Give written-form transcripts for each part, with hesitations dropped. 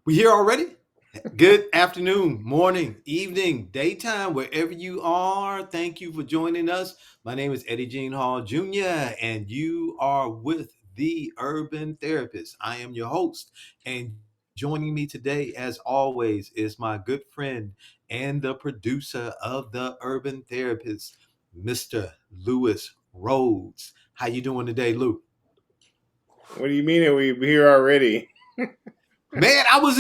We here already? Good afternoon, morning, evening, daytime, wherever you are. Thank you for joining us. My name is Eddie Jean Hall Jr., and you are with the Urban Therapist. I am your host, and joining me today, as always, is my good friend and the producer of the Urban Therapist, Mr. Lewis Rhodes. How you doing today, Lou? What do you mean? Are we here already? Man, I was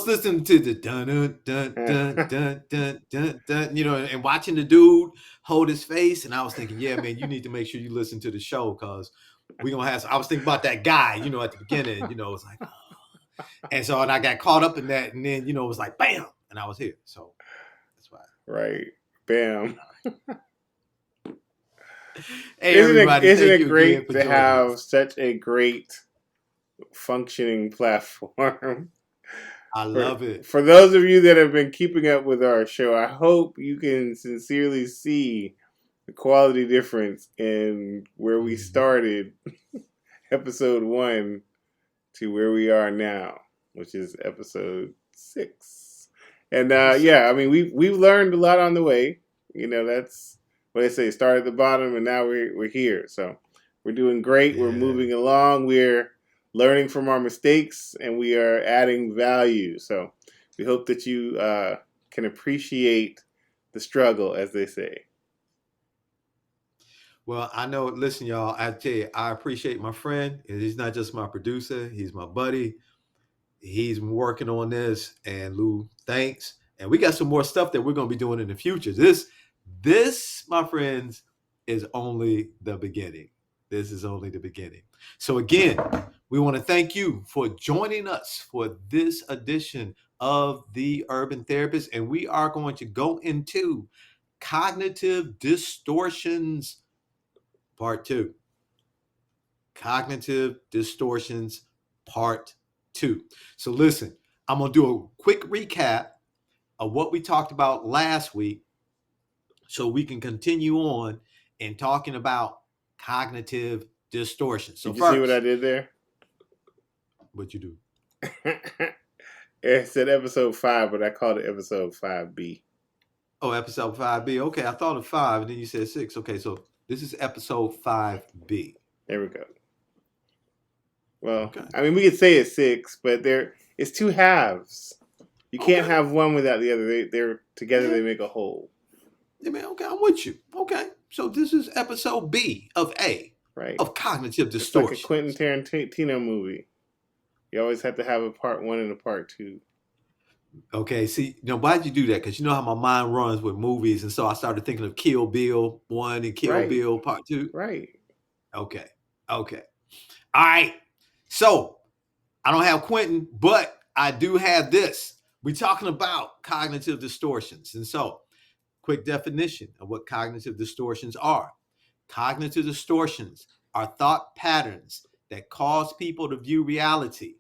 listening to the dun dun dun dun dun dun dun dun, and watching the dude hold his face, and I was thinking, yeah, man, you need to make sure you listen to the show because we gonna have. I was thinking about that guy, at the beginning, it's like, and I got caught up in that, and then it was like, bam, and I was here, so that's why. Right. Bam. Hey, Isn't it everybody, isn't thank it you again great for to joining have us. such a great functioning platform? I For love it. for those of you that have been keeping up with our show, I hope you can sincerely see the quality difference in where we Mhm. started episode 1 to where we are now, which is episode 6. And This is yeah, I six. mean we've learned a lot on the way. That's what they say. Start at the bottom, and now we're here. So we're doing great. We're Yeah. moving along. We're learning from our mistakes, and we are adding value. So we hope that you can appreciate the struggle, as they say. Well, I know. Listen, y'all. I tell you, I appreciate my friend. And he's not just my producer; he's my buddy. He's been working on this, and Lou, thanks. And we got some more stuff that we're going to be doing in the future. This, my friends, is only the beginning. This is only the beginning. So again, we want to thank you for joining us for this edition of the Urban Therapist, and we are going to go into cognitive distortions Part 2. Cognitive Distortions, Part 2. So, listen, I'm going to do a quick recap of what we talked about last week so we can continue on in talking about cognitive distortion. So, Did you see what I first, did there? what you do? It said episode 5, but I called it episode 5B. Oh, episode 5B. Okay, I thought of 5 and then you said 6. Okay, so this is episode 5B. There we go. Well, Okay. I mean, we could say it's 6, but it's two halves. You can't Okay. have one without the other. They're together. Yeah. They make a whole, Yeah, man. Okay, I'm with you. Okay. So this is episode B of A right? of cognitive It's like a Quentin distortions. Tarantino movie. You always have to have a part 1 and a part 2. Okay, see, why'd you do that? Because you know how my mind runs with movies, and so I started thinking of Kill Bill 1 and Kill Right, Bill Part 2. right. Okay, okay. All right. So I don't have Quentin, but I do have this. We're talking about cognitive distortions. And so, quick definition of what cognitive distortions are. Cognitive distortions are thought patterns that cause people to view reality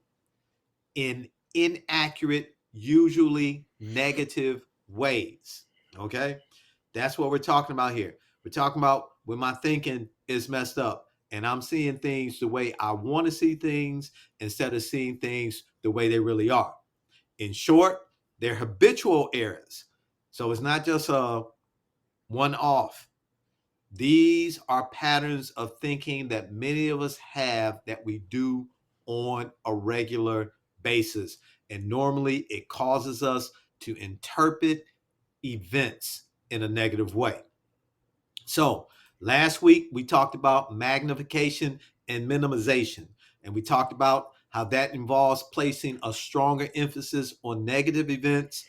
in inaccurate, usually negative ways. Okay? That's what we're talking about here. We're talking about when my thinking is messed up and I'm seeing things the way I want to see things instead of seeing things the way they really are. In short, they're habitual errors. So it's not just a one off. These are patterns of thinking that many of us have that we do on a regular basis. And normally it causes us to interpret events in a negative way. So, last week we talked about magnification and minimization, and we talked about how that involves placing a stronger emphasis on negative events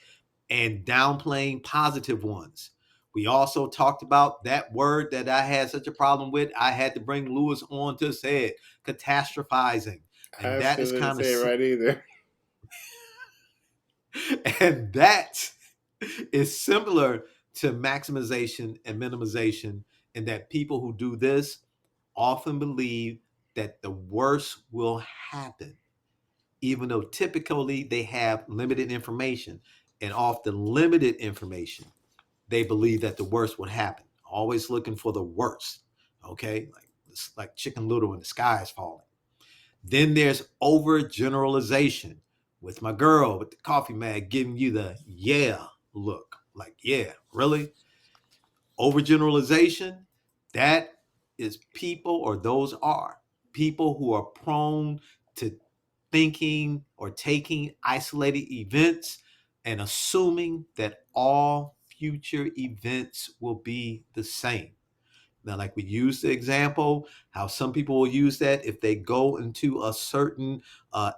and downplaying positive ones. We also talked about that word that I had such a problem with. I had to bring Lewis on to say it, catastrophizing. And I that still is didn't kind of say it right either. and that is similar to maximization and minimization in that people who do this often believe that the worst will happen, even though typically they have limited information. And off the limited information, they believe that the worst would happen. Always looking for the worst. Okay, like it's like Chicken Little and the sky is falling. Then there's overgeneralization, with my girl with the coffee mug giving you the yeah look. Like, yeah, really? Overgeneralization, that is people, or those are people who are prone to thinking or taking isolated events and assuming that all future events will be the same. Now, like we use the example, how some people will use that if they go into a certain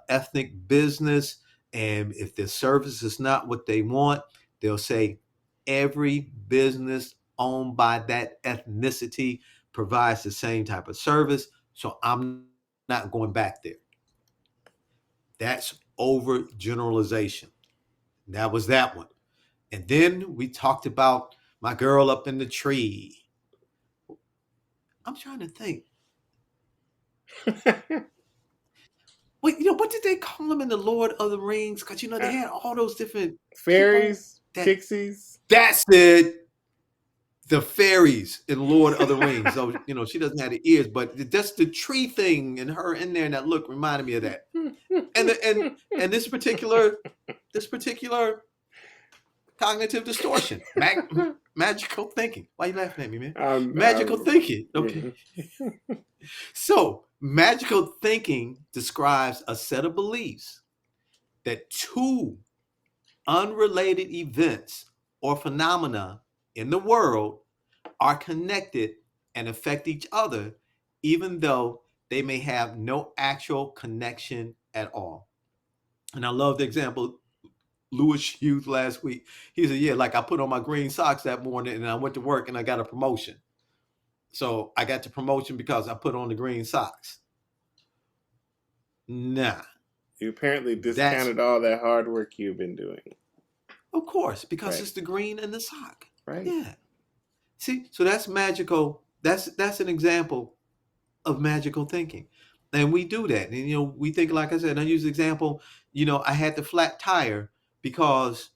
ethnic business, and if their service is not what they want, they'll say every business owned by that ethnicity provides the same type of service, so I'm not going back there. That's overgeneralization. That was that one. And then we talked about my girl up in the tree. I'm trying to think. Wait, what did they call them in the Lord of the Rings? Because they had all those different people. Fairies, pixies. That's it. The fairies in Lord of the Rings. So she doesn't have the ears, but that's the tree thing, and her in there, and that look reminded me of that. And this particular cognitive distortion, magical thinking. Why are you laughing at me, man? Magical thinking. Okay. So, magical thinking describes a set of beliefs that two unrelated events or phenomena in the world are connected and affect each other, even though they may have no actual connection at all. And I love the example Lewis used last week. He said, yeah, like I put on my green socks that morning and I went to work and I got a promotion. So I got the promotion because I put on the green socks. Nah. You apparently discounted all that hard work you've been doing. Of course, because it's the green and the sock. Right. Yeah. See, so that's magical. That's an example of magical thinking. And we do that. And we think, like I said, I use the example, I had the flat tire because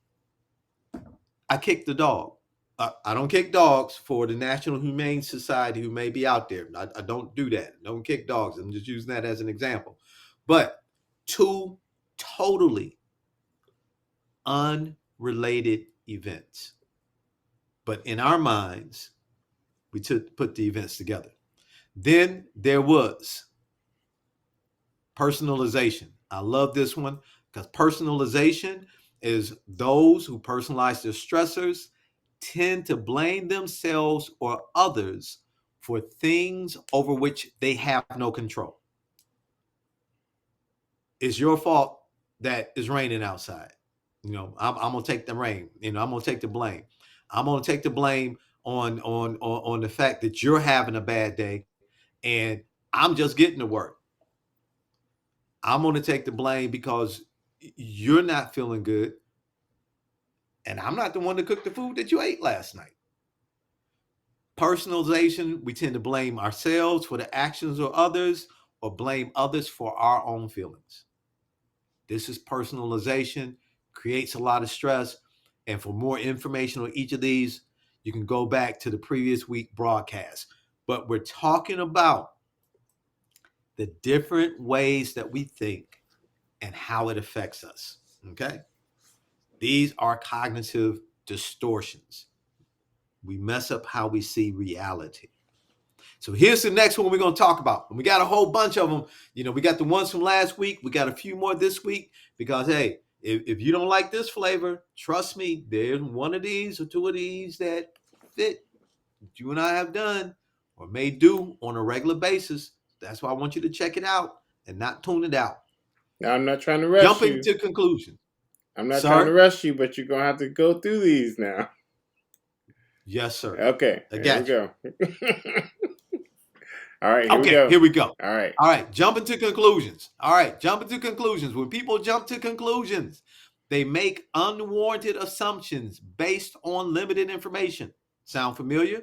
I kicked the dog. I don't kick dogs for the National Humane Society who may be out there. I don't do that. I don't kick dogs. I'm just using that as an example. But two totally unrelated events. But in our minds, we put the events together. Then there was personalization. I love this one because personalization is those who personalize their stressors tend to blame themselves or others for things over which they have no control. It's your fault that it's raining outside. I'm gonna take the rain. I'm gonna take the blame. I'm gonna take the blame on the fact that you're having a bad day and I'm just getting to work. I'm gonna take the blame because you're not feeling good and I'm not the one to cook the food that you ate last night. Personalization, we tend to blame ourselves for the actions of others or blame others for our own feelings. This is personalization, creates a lot of stress. And for more information on each of these, you can go back to the previous week broadcast. But we're talking about the different ways that we think and how it affects us. Okay? These are cognitive distortions. We mess up how we see reality. So here's the next one we're going to talk about. And we got a whole bunch of them. We got the ones from last week. We got a few more this week because, hey, if you don't like this flavor, trust me, there's one of these or two of these that fit what you and I have done or may do on a regular basis. That's why I want you to check it out and not tune it out. Now, I'm not trying to rush Jumping to conclusions. I'm not trying to rush you, but you're going to have to go through these now. Yes, sir. Okay. Here we go. All right, here we go. All right, jumping to conclusions. When people jump to conclusions, they make unwarranted assumptions based on limited information. Sound familiar?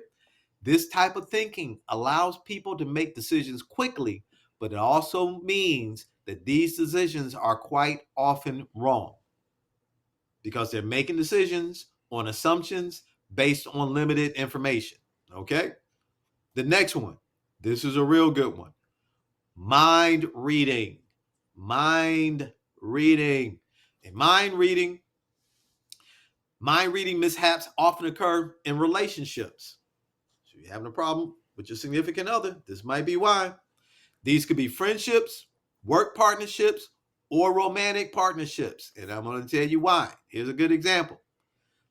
This type of thinking allows people to make decisions quickly, but it also means that these decisions are quite often wrong because they're making decisions on assumptions based on limited information. Okay? The next one. This is a real good one. Mind reading. In mind reading mishaps often occur in relationships. So you're having a problem with your significant other. This might be why. These could be friendships, work partnerships, or romantic partnerships. And I'm going to tell you why. Here's a good example.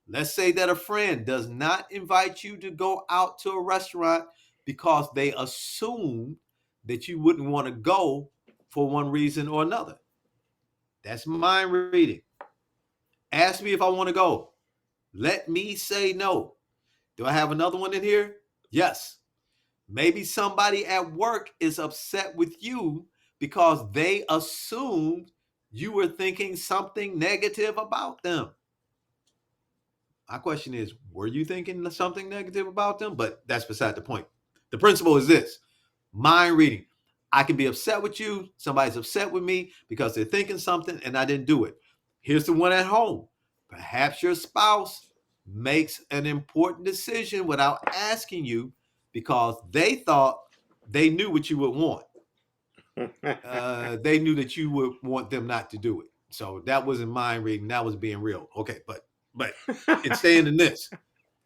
Let's say that a friend does not invite you to go out to a restaurant because they assume that you wouldn't want to go for one reason or another. That's mind reading. Ask me if I want to go. Let me say no. Do I have another one in here? Yes. Maybe somebody at work is upset with you because they assumed you were thinking something negative about them. My question is, were you thinking something negative about them? But that's beside the point. The principle is this: mind reading. I can be upset with you. Somebody's upset with me because they're thinking something and I didn't do it. Here's the one at home. Perhaps your spouse makes an important decision without asking you because they thought they knew what you would want. They knew that you would want them not to do it. So that wasn't mind reading. That was being real. Okay, but it's staying in this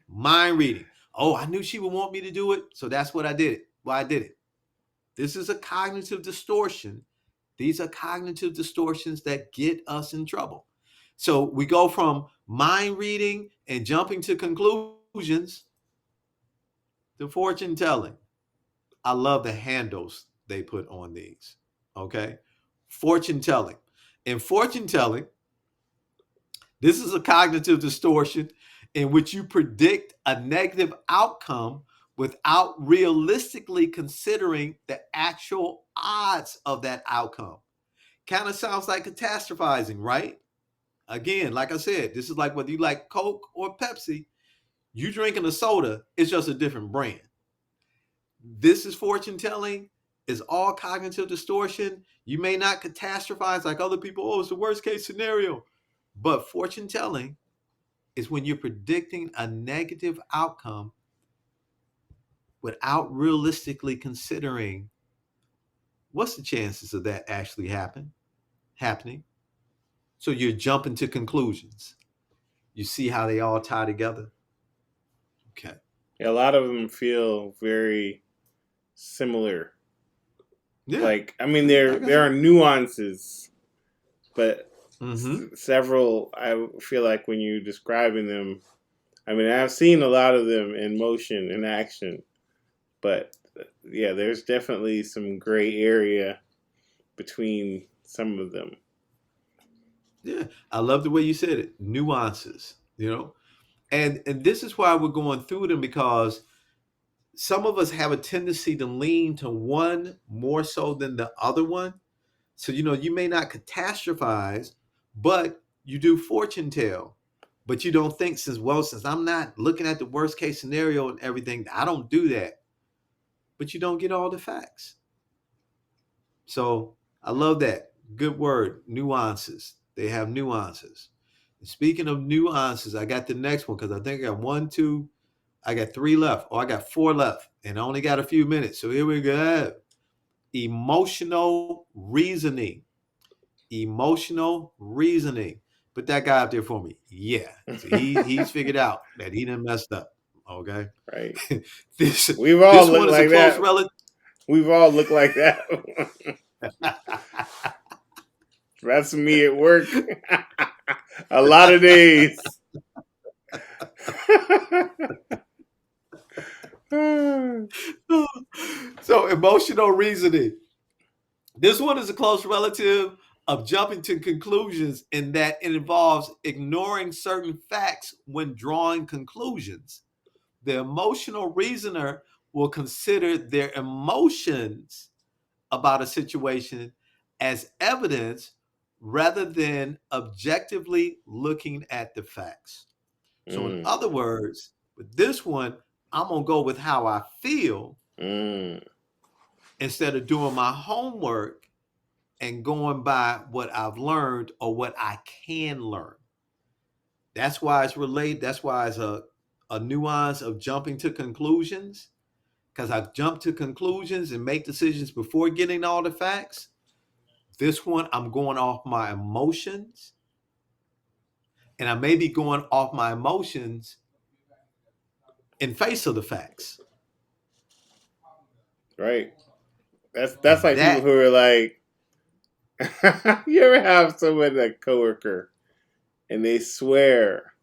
mind reading. Oh, I knew she would want me to do it, so that's what I did it. Well, I did it. This is a cognitive distortion. These are cognitive distortions that get us in trouble. So we go from mind reading and jumping to conclusions to fortune telling. I love the handles they put on these. Okay. Fortune telling. In fortune telling, this is a cognitive distortion in which you predict a negative outcome without realistically considering the actual odds of that outcome. Kind of sounds like catastrophizing, right? Again, like I said, this is like whether you like Coke or Pepsi, you drinking a soda, it's just a different brand. This is fortune telling, is all cognitive distortion. You may not catastrophize like other people. Oh, it's the worst case scenario. But fortune telling is when you're predicting a negative outcome without realistically considering what's the chances of that actually happening. So you're jumping to conclusions. You see how they all tie together? Okay. Yeah, a lot of them feel very similar. Yeah. Like, I mean, there are nuances, but several. I feel like when you're describing them, I mean, I've seen a lot of them in motion, in action, but yeah, there's definitely some gray area between some of them. Yeah. I love the way you said it. Nuances, And this is why we're going through them, because some of us have a tendency to lean to one more so than the other one. So, you may not catastrophize, but you do fortune tell. But you don't think, since I'm not looking at the worst case scenario and everything, I don't do that. But you don't get all the facts. So I love that. Good word, nuances. They have nuances. And speaking of nuances, I got the next one because I think I got one, two, I got three left. Oh, I got four left and I only got a few minutes. So here we go. Emotional reasoning. Emotional reasoning. Put that guy up there for me. Yeah. So he's figured out that he done messed up. Okay. Right. We've all looked like that. We've all looked like that. That's me at work. A lot of days. So emotional reasoning. This one is a close relative of jumping to conclusions in that it involves ignoring certain facts when drawing conclusions. The emotional reasoner will consider their emotions about a situation as evidence rather than objectively looking at the facts. So, in other words, with this one, I'm going to go with how I feel instead of doing my homework and going by what I've learned or what I can learn. That's why it's related. That's why it's a nuance of jumping to conclusions, because I jump to conclusions and make decisions before getting all the facts. This one, I'm going off my emotions And I may be going off my emotions in face of the facts. Right. That's And like people that, who are like, you ever have someone, like coworker, and they swear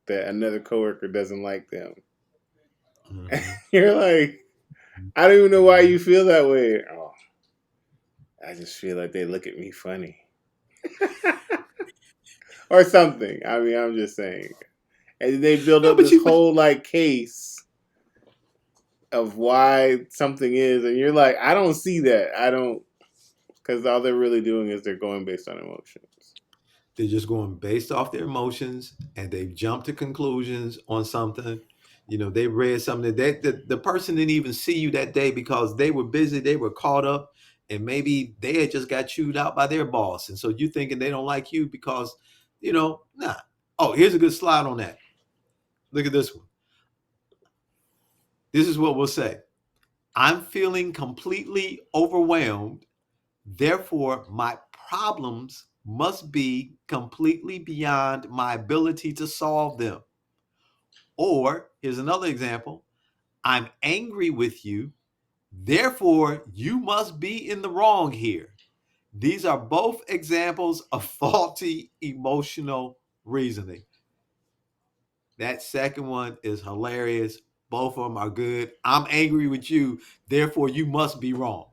that another coworker doesn't like them. mhm, You're like, I don't even know why mhm. you feel that way. Oh, I just feel like they look at me funny. Or something. I mean, I'm just saying. And they build No, up but this you, but whole like case of why something is, and you're like, I don't see that. I don't, because all they're really doing is they're going based on emotions. they're just going based off their emotions, and they've jumped to conclusions on something. They read something that the person didn't even see you that day because they were busy, they were caught up, and maybe they had just got chewed out by their boss. And so you thinking they don't like you because, nah. Oh, here's a good slide on that. Look at this one. This is what we'll say. I'm feeling completely overwhelmed. Therefore, my problems must be completely beyond my ability to solve them. Or here's another example. I'm angry with you. Therefore, you must be in the wrong here. These are both examples of faulty emotional reasoning. That second one is hilarious. Both of them are good. I'm angry with you. Therefore, you must be wrong.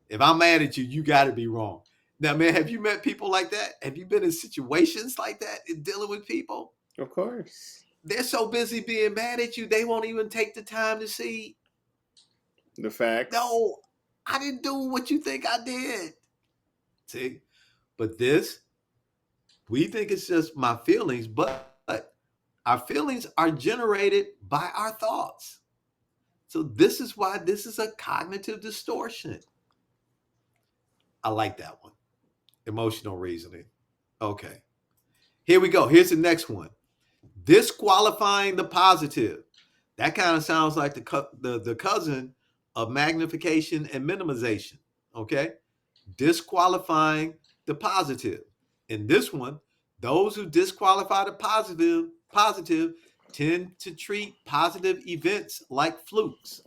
If I'm mad at you, you got to be wrong. Now, man, have you met people like that? Have you been in situations like that in dealing with people? Of course. They're so busy being mad at you, they won't even take the time to see, The facts. no, I didn't do what you think I did. See? But this, we think it's just my feelings, but our feelings are generated by our thoughts. So this is why this is a cognitive distortion. I like that one. Emotional reasoning. Okay. Here we go. Here's the next one. Disqualifying the positive. That kind of sounds like the cousin of magnification and minimization. Okay. Disqualifying the positive. In this one, those who disqualify the positive tend to treat positive events like flukes,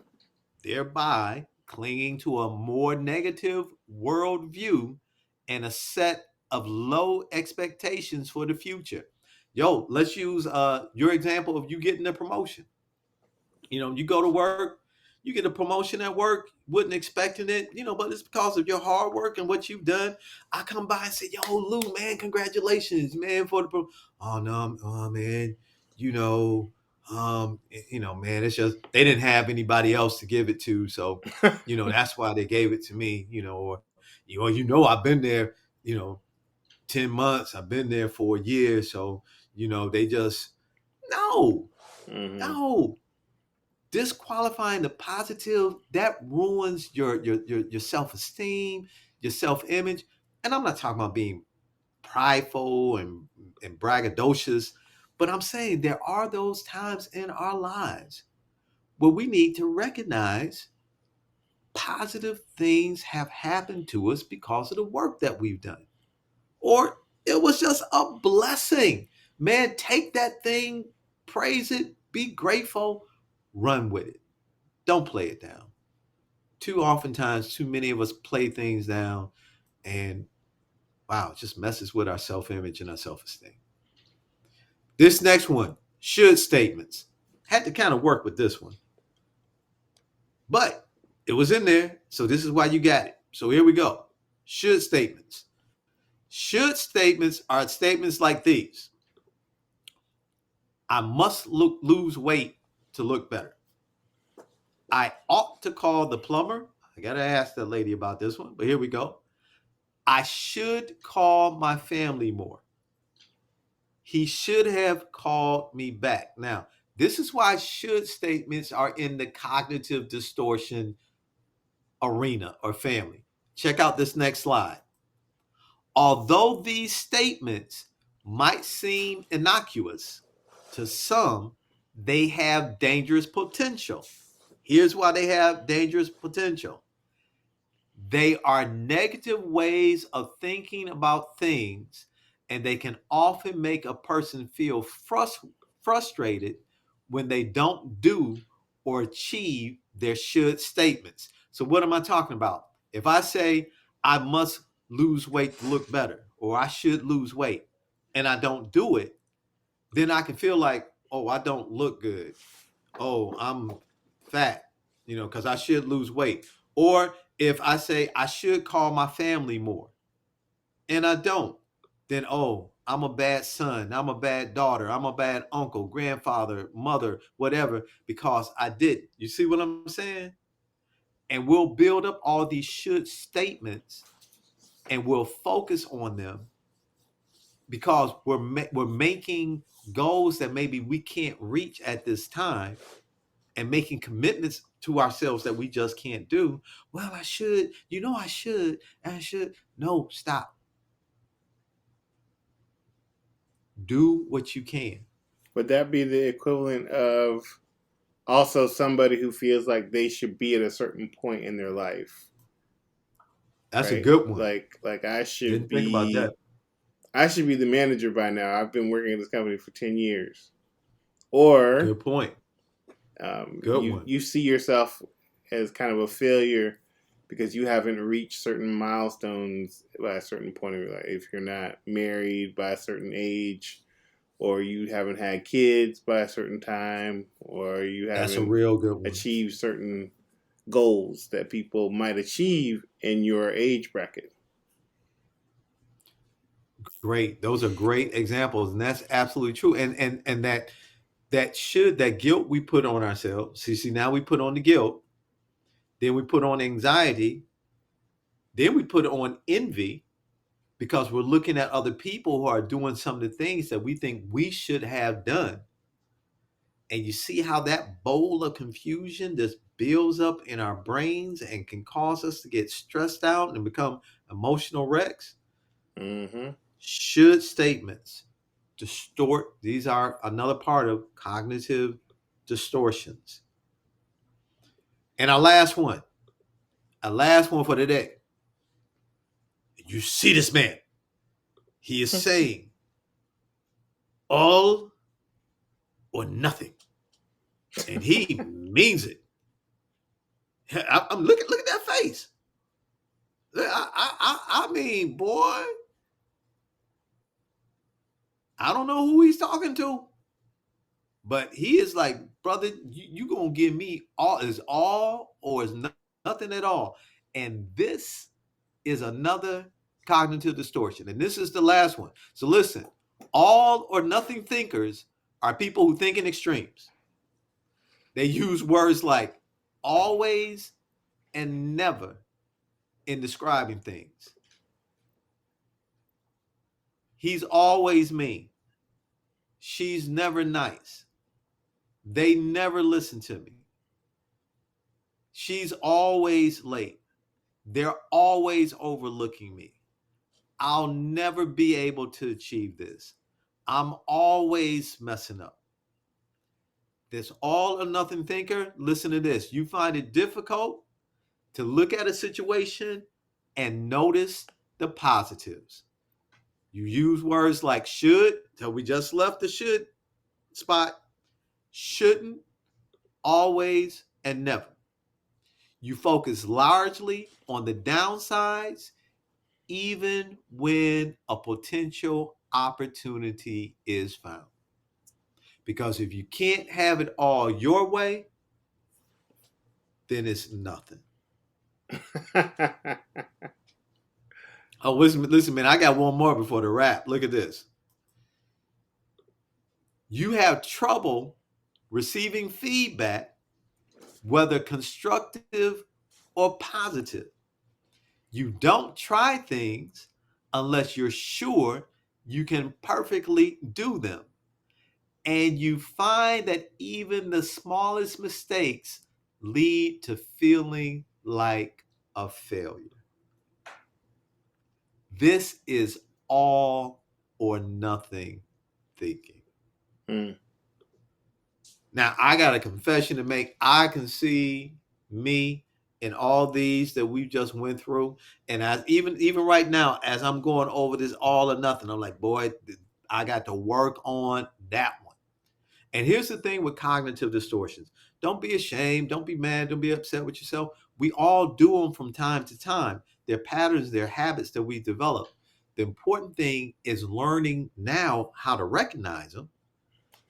thereby clinging to a more negative worldview and a set of low expectations for the future. Yo, let's use your example of you getting a promotion. You go to work, you get a promotion at work, wasn't expecting it, but it's because of your hard work and what you've done. I come by and say, yo, Lou, man, congratulations, man, for the oh no, oh man, you know, man, it's just they didn't have anybody else to give it to, so that's why they gave it to me, or I've been there, 10 months, I've been there for a year, so they just no, Mm-hmm. no, disqualifying the positive, that ruins your self-esteem, your self-image. And I'm not talking about being prideful and braggadocious, but I'm saying there are those times in our lives where we need to recognize positive things have happened to us because of the work that we've done, or it was just a blessing. Man, take that thing, praise it, be grateful, run with it. Don't play it down. Too oftentimes, too many of us play things down, and wow, it just messes with our self-image and our self-esteem. This next one, should statements. Had to kind of work with this one, but it was in there, so this is why you got it. So here we go. Should statements. Should statements are statements like these. I must lose weight to look better. I ought to call the plumber. I got to ask that lady about this one, but here we go. I should call my family more. He should have called me back. Now, this is why should statements are in the cognitive distortion arena or family. Check out this next slide. Although these statements might seem innocuous to some, they have dangerous potential. Here's why they have dangerous potential. They are negative ways of thinking about things and they can often make a person feel frustrated when they don't do or achieve their should statements. So, what am I talking about? If I say I must lose weight to look better, or I should lose weight, and I don't do it, then I can feel like, oh, I don't look good. Oh, I'm fat, because I should lose weight. Or if I say I should call my family more and I don't, then, oh, I'm a bad son, I'm a bad daughter, I'm a bad uncle, grandfather, mother, whatever, because I didn't. You see what I'm saying? And we'll build up all these should statements and we'll focus on them because we're making goals that maybe we can't reach at this time, and making commitments to ourselves that we just can't do. Well, I should, I should. No, stop. Do what you can. Would that be the equivalent of also somebody who feels like they should be at a certain point in their life? That's a Right? good one. Like I should Didn't think about be that. I should be the manager by now. I've been working at this company for 10 years. Or Good point. Good one. you see yourself as kind of a failure because you haven't reached certain milestones by a certain point of your life. If you're not married by a certain age, or you haven't had kids by a certain time, or you That's a haven't real good one. achieved certain goals that people might achieve in your age bracket. Great. Those are great examples, and that's absolutely true. And that guilt we put on ourselves. See, now we put on the guilt, then we put on anxiety, then we put on envy, because we're looking at other people who are doing some of the things that we think we should have done. And you see how that bowl of confusion just builds up in our brains and can cause us to get stressed out and become emotional wrecks. Mm-hmm. Should statements distort? These are another part of cognitive distortions. And our last one for today. You see this man. He is saying all or nothing. And he means it. I'm look at that face. I mean, boy, I don't know who he's talking to, but he is like, brother, you gonna give me all or is nothing at all. And this is another cognitive distortion. And this is the last one. So listen, all or nothing thinkers are people who think in extremes. They use words like always and never in describing things. He's always mean. She's never nice. They never listen to me. She's always late. They're always overlooking me. I'll never be able to achieve this. I'm always messing up. This all or nothing thinker, listen to this. You find it difficult to look at a situation and notice the positives. You use words like should, so we just left the should spot, shouldn't, always, and never. You focus largely on the downsides, even when a potential opportunity is found. Because if you can't have it all your way, then it's nothing. Oh, listen, man, I got one more before the wrap. Look at this. You have trouble receiving feedback, whether constructive or positive. You don't try things unless you're sure you can perfectly do them. And you find that even the smallest mistakes lead to feeling like a failure. This is all or nothing thinking. Mm. Now, I got a confession to make. I can see me in all these that we just went through, and as even right now, as I'm going over this all or nothing, I'm like, boy, I got to work on that one. And here's the thing with cognitive distortions. Don't be ashamed. Don't be mad. Don't be upset with yourself. We all do them from time to time. They're patterns, they're habits that we develop. The important thing is learning now how to recognize them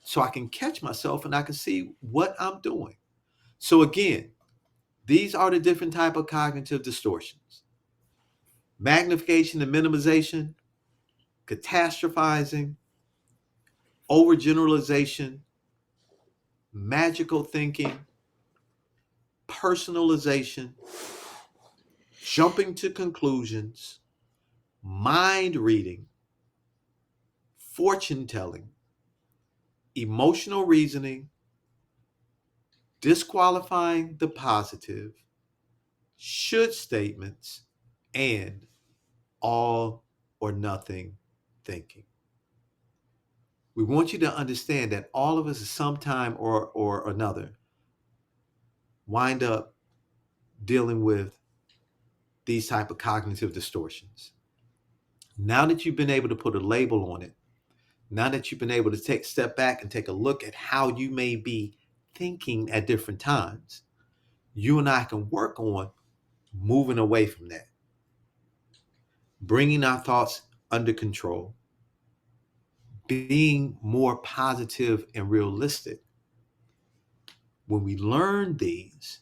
so I can catch myself and I can see what I'm doing. So again, these are the different type of cognitive distortions. Magnification and minimization, catastrophizing, overgeneralization, magical thinking, personalization, jumping to conclusions, mind reading, fortune telling, emotional reasoning, disqualifying the positive, should statements, and all or nothing thinking. We want you to understand that all of us at some time or another wind up dealing with these type of cognitive distortions. Now that you've been able to put a label on it, now that you've been able to take step back and take a look at how you may be thinking at different times, you and I can work on moving away from that, bringing our thoughts under control, being more positive and realistic. When we learn these,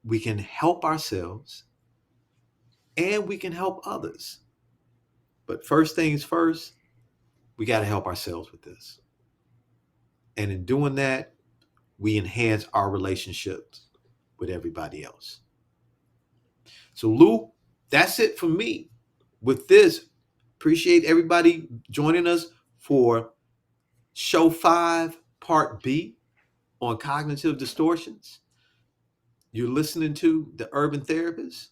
we can help ourselves and we can help others. But first things first, we got to help ourselves with this. And in doing that, we enhance our relationships with everybody else. So, Lou, that's it for me with this. Appreciate everybody joining us for show 5, part B on cognitive distortions. You're listening to The Urban Therapist.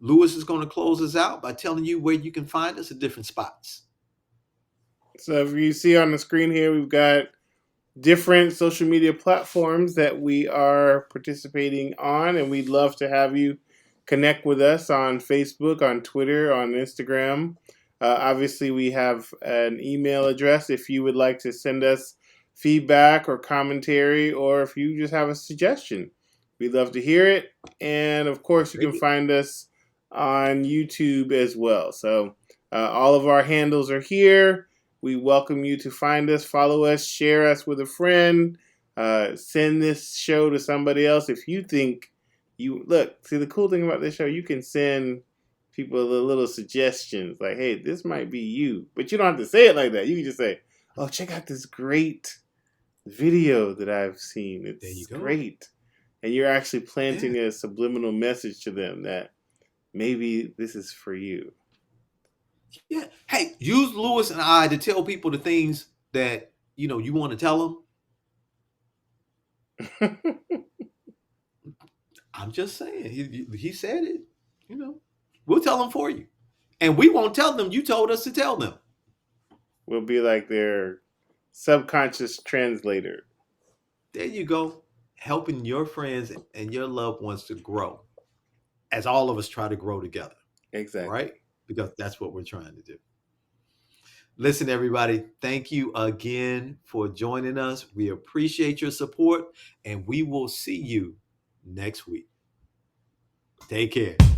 Lewis is going to close us out by telling you where you can find us at different spots. So if you see on the screen here, we've got different social media platforms that we are participating on, and we'd love to have you connect with us on Facebook, on Twitter, on Instagram. Obviously, we have an email address if you would like to send us feedback or commentary, or if you just have a suggestion. We'd love to hear it. And of course, you can find us on YouTube as well. So all of our handles are here. We welcome you to find us, follow us, share us with a friend, send this show to somebody else. If you think see, the cool thing about this show, you can send people the little suggestions like, hey, this might be you. But you don't have to say it like that. You can just say, oh, check out this great video that I've seen. It's great. And you're actually planting a subliminal message to them that maybe this is for you. Yeah. Hey, use Lewis and I to tell people the things that, you want to tell them. I'm just saying. He said it. We'll tell them for you. And we won't tell them. You told us to tell them. We'll be like their subconscious translator. There you go. Helping your friends and your loved ones to grow as all of us try to grow together. Exactly. Right? Because that's what we're trying to do. Listen, everybody, thank you again for joining us. We appreciate your support, and we will see you next week. Take care.